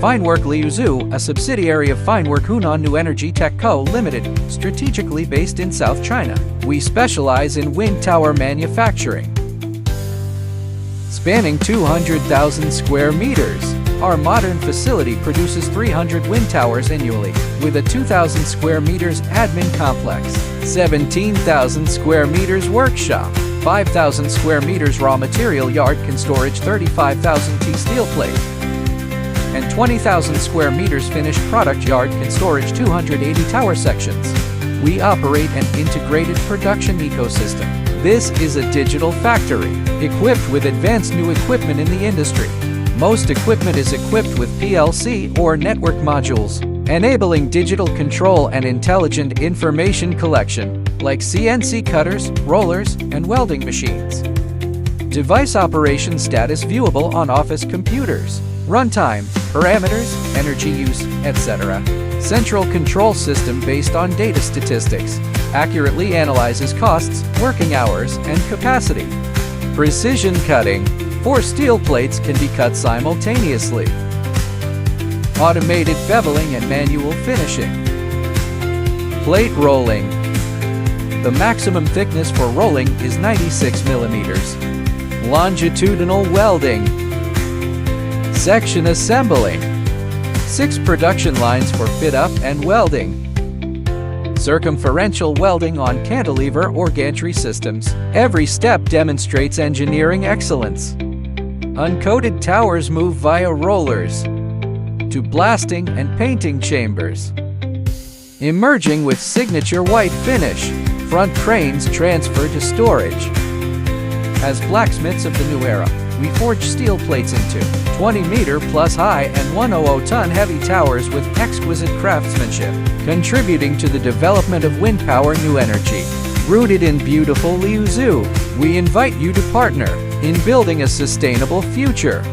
Finework Liuzhou, a subsidiary of Finework Hunan New Energy Tech Co., Limited, strategically based in South China. We specialize in wind tower manufacturing. Spanning 200,000 square meters, our modern facility produces 300 wind towers annually, with a 2,000 square meters admin complex, 17,000 square meters workshop, 5,000 square meters raw material yard can storage 35,000 T steel plate, and 20,000 square meters finished product yard can storage 280 tower sections. We operate an integrated production ecosystem. This is a digital factory, equipped with advanced new equipment in the industry. Most equipment is equipped with PLC or network modules, enabling digital control and intelligent information collection, like CNC cutters, rollers, and welding machines. Device operation status viewable on office computers. Runtime, parameters, energy use, etc. Central control system based on data statistics. Accurately analyzes costs, working hours, and capacity. Precision cutting. 4 steel plates can be cut simultaneously. Automated beveling and manual finishing. Plate rolling. The maximum thickness for rolling is 96 millimeters. Longitudinal welding. Section assembling. 6 production lines for fit-up and welding. Circumferential welding on cantilever or gantry systems. Every step demonstrates engineering excellence. Uncoated towers move via rollers to blasting and painting chambers. Emerging with signature white finish. Front cranes transfer to storage. As blacksmiths of the new era, we forge steel plates into 20-meter plus high and 100-ton heavy towers with exquisite craftsmanship, contributing to the development of wind power new energy. Rooted in beautiful Liuzhou, we invite you to partner in building a sustainable future.